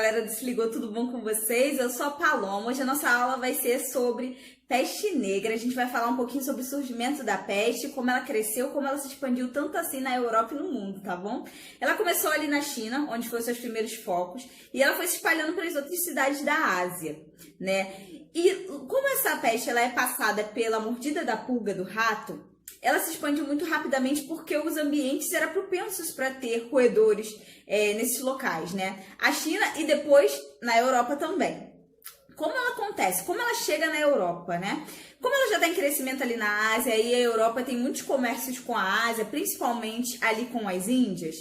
galera do Se Ligou, tudo bom com vocês? Eu sou a Paloma. Hoje a nossa aula vai ser sobre peste negra. A gente vai falar um pouquinho sobre o surgimento da peste, como ela cresceu, como ela se expandiu tanto assim na Europa e no mundo, tá bom? Ela começou ali na China, onde foram seus primeiros focos, e ela foi se espalhando para as outras cidades da Ásia, né? E como essa peste ela é passada pela mordida da pulga do rato, ela se expandiu muito rapidamente porque os ambientes eram propensos para ter roedores nesses locais, né? A China e depois na Europa também. Como ela acontece? Como ela chega na Europa, né? Como ela já está em crescimento ali na Ásia e a Europa tem muitos comércios com a Ásia, principalmente ali com as Índias,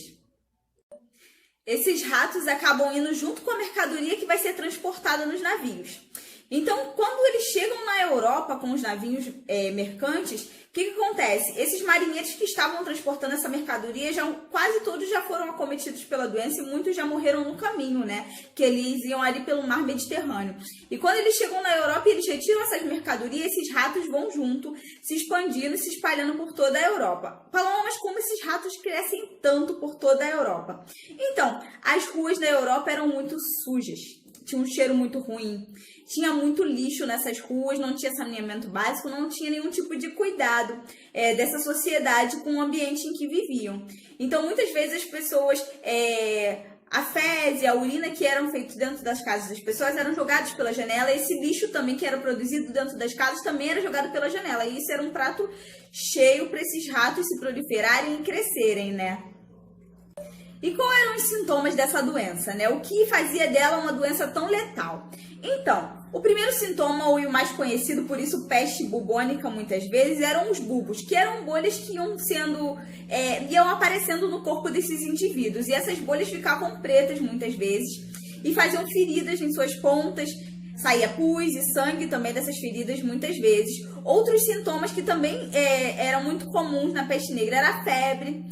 esses ratos acabam indo junto com a mercadoria que vai ser transportada nos navios. Então, quando eles chegam na Europa com os navios mercantes, o que acontece? Esses marinheiros que estavam transportando essa mercadoria, quase todos já foram acometidos pela doença e muitos já morreram no caminho, né? Que eles iam ali pelo mar Mediterrâneo. E quando eles chegam na Europa e eles retiram essas mercadorias, esses ratos vão junto, se expandindo e se espalhando por toda a Europa. Paloma, mas como esses ratos crescem tanto por toda a Europa? Então, as ruas da Europa eram muito sujas. Tinha um cheiro muito ruim, tinha muito lixo nessas ruas, não tinha saneamento básico, não tinha nenhum tipo de cuidado dessa sociedade com o ambiente em que viviam. Então, muitas vezes as pessoas, a fezes e a urina que eram feitos dentro das casas das pessoas eram jogados pela janela, e esse lixo também que era produzido dentro das casas também era jogado pela janela. E isso era um prato cheio para esses ratos se proliferarem e crescerem, né? E quais eram os sintomas dessa doença, né? O que fazia dela uma doença tão letal? Então, o primeiro sintoma, ou o mais conhecido, por isso peste bubônica muitas vezes, eram os bulbos, que eram bolhas que iam aparecendo no corpo desses indivíduos. E essas bolhas ficavam pretas muitas vezes e faziam feridas em suas pontas, saía pus e sangue também dessas feridas muitas vezes. Outros sintomas que também eram muito comuns na peste negra era a febre,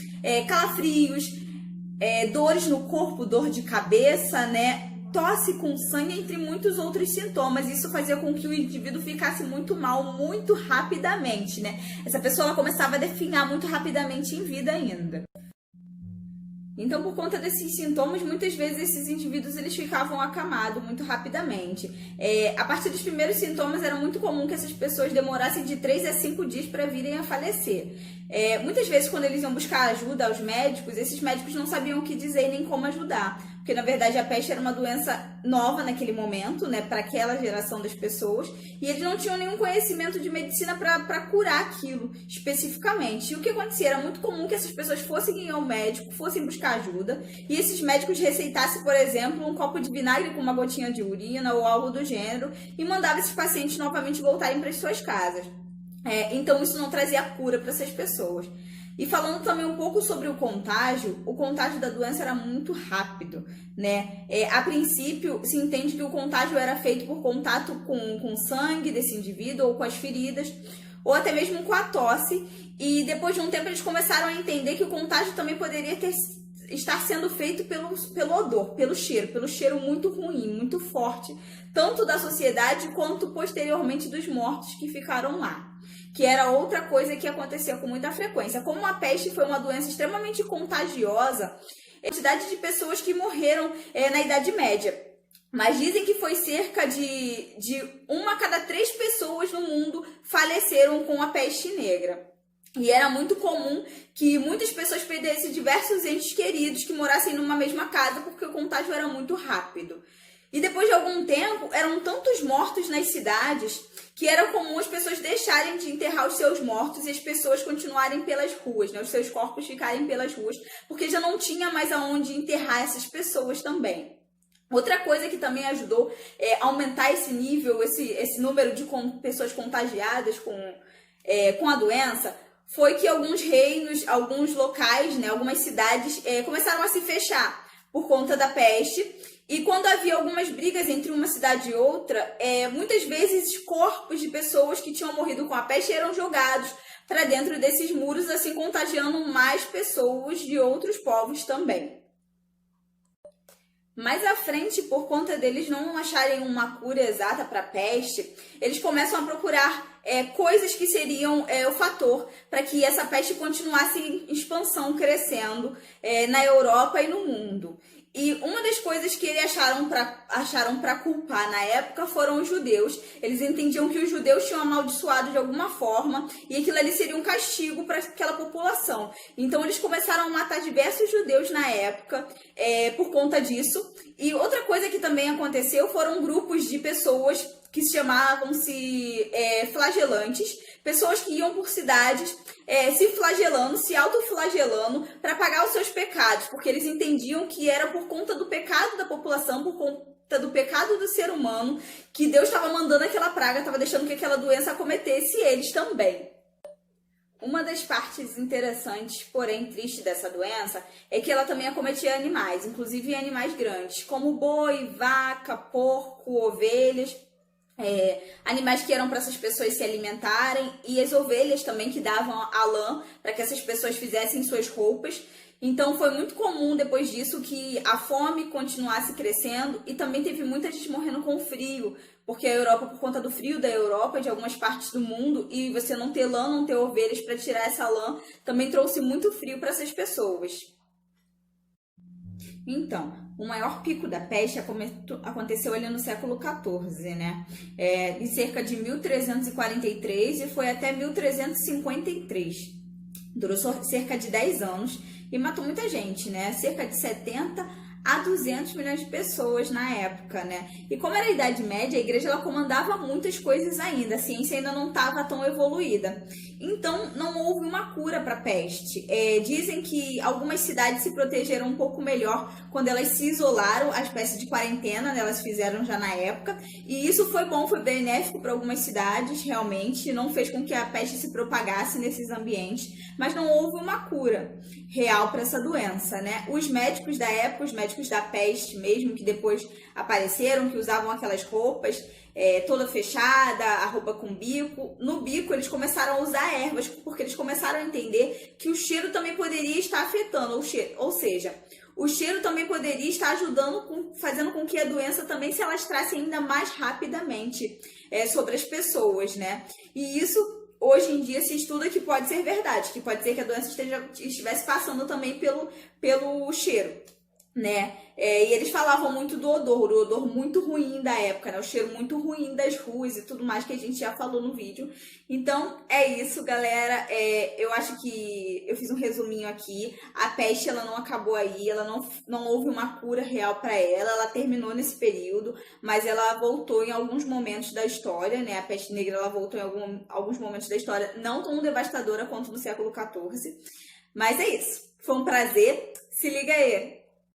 calafrios, dores no corpo, dor de cabeça, né? Tosse com sangue, entre muitos outros sintomas. Isso fazia com que o indivíduo ficasse muito mal, muito rapidamente, né? Essa pessoa ela começava a definhar muito rapidamente em vida ainda. Então, por conta desses sintomas, muitas vezes esses indivíduos eles ficavam acamados muito rapidamente. A partir dos primeiros sintomas, era muito comum que essas pessoas demorassem de 3 a 5 dias para virem a falecer. Muitas vezes, quando eles iam buscar ajuda aos médicos, esses médicos não sabiam o que dizer nem como ajudar. Porque, na verdade, a peste era uma doença nova naquele momento, né, para aquela geração das pessoas, e eles não tinham nenhum conhecimento de medicina para curar aquilo especificamente. E o que acontecia? Era muito comum que essas pessoas fossem ao médico, fossem buscar ajuda, e esses médicos receitassem, por exemplo, um copo de vinagre com uma gotinha de urina ou algo do gênero, e mandavam esses pacientes novamente voltarem para as suas casas. Então, isso não trazia cura para essas pessoas. E falando também um pouco sobre o contágio da doença era muito rápido, né? A princípio, se entende que o contágio era feito por contato com o sangue desse indivíduo, ou com as feridas, ou até mesmo com a tosse. E depois de um tempo eles começaram a entender que o contágio também poderia estar sendo feito pelo odor, pelo cheiro muito ruim, muito forte, tanto da sociedade quanto posteriormente dos mortos que ficaram lá, que era outra coisa que acontecia com muita frequência. Como a peste foi uma doença extremamente contagiosa, a quantidade de pessoas que morreram na Idade Média, mas dizem que foi cerca de 1 a cada 3 pessoas no mundo faleceram com a peste negra. E era muito comum que muitas pessoas perdessem diversos entes queridos que morassem numa mesma casa, porque o contágio era muito rápido. E depois de algum tempo, eram tantos mortos nas cidades que era comum as pessoas deixarem de enterrar os seus mortos e as pessoas continuarem pelas ruas, né? Os seus corpos ficarem pelas ruas, porque já não tinha mais aonde enterrar essas pessoas também. Outra coisa que também ajudou a aumentar esse nível, esse número de pessoas contagiadas com a doença, foi que alguns reinos, alguns locais, né, algumas cidades começaram a se fechar por conta da peste. E quando havia algumas brigas entre uma cidade e outra, muitas vezes corpos de pessoas que tinham morrido com a peste eram jogados para dentro desses muros, assim contagiando mais pessoas de outros povos também. Mais à frente, por conta deles não acharem uma cura exata para a peste, eles começam a procurar coisas que seriam o fator para que essa peste continuasse em expansão, crescendo na Europa e no mundo. E uma das coisas que eles acharam para culpar na época foram os judeus. Eles entendiam que os judeus tinham amaldiçoado de alguma forma e aquilo ali seria um castigo para aquela população. Então eles começaram a matar diversos judeus na época por conta disso. E outra coisa que também aconteceu foram grupos de pessoas que se chamavam-se flagelantes, pessoas que iam por cidades se flagelando, se autoflagelando para pagar os seus pecados, porque eles entendiam que era por conta do pecado da população, por conta do pecado do ser humano, que Deus estava mandando aquela praga, estava deixando que aquela doença acometesse eles também. Uma das partes interessantes, porém tristes dessa doença, é que ela também acometia animais, inclusive animais grandes, como boi, vaca, porco, ovelhas. Animais que eram para essas pessoas se alimentarem, e as ovelhas também, que davam a lã para que essas pessoas fizessem suas roupas. Então foi muito comum depois disso que a fome continuasse crescendo, e também teve muita gente morrendo com frio, porque a Europa, por conta do frio da Europa, de algumas partes do mundo, e você não ter lã, não ter ovelhas para tirar essa lã, também trouxe muito frio para essas pessoas. Então, o maior pico da peste aconteceu ali no século XIV, né? Em cerca de 1343 e foi até 1353. Durou cerca de 10 anos e matou muita gente, né? Cerca de 70 a 200 milhões de pessoas na época, né? E como era a Idade Média, a igreja ela comandava muitas coisas ainda, a ciência ainda não estava tão evoluída. Então, não houve uma cura para a peste. Dizem que algumas cidades se protegeram um pouco melhor quando elas se isolaram, a espécie de quarentena, né, elas fizeram já na época. E isso foi bom, foi benéfico para algumas cidades, realmente. Não fez com que a peste se propagasse nesses ambientes, mas não houve uma cura real para essa doença, né? Os médicos da época, os médicos da peste mesmo, que depois apareceram, que usavam aquelas roupas toda fechada, a roupa com bico. No bico eles começaram a usar ervas, porque eles começaram a entender que o cheiro também poderia estar afetando, ou seja, o cheiro também poderia estar ajudando, fazendo com que a doença também se alastrasse ainda mais rapidamente sobre as pessoas, né? E isso hoje em dia se estuda que pode ser verdade, que pode ser que a doença estivesse passando também pelo cheiro, né? E eles falavam muito do odor, o odor muito ruim da época, né? O cheiro muito ruim das ruas e tudo mais que a gente já falou no vídeo. Então é isso, galera. Eu acho que eu fiz um resuminho aqui. A peste ela não acabou aí, ela não houve uma cura real para ela terminou nesse período, mas ela voltou em alguns momentos da história, né? A peste negra ela voltou em alguns momentos da história, não tão devastadora quanto no século XIV. Mas é isso. Foi um prazer. Se liga aí.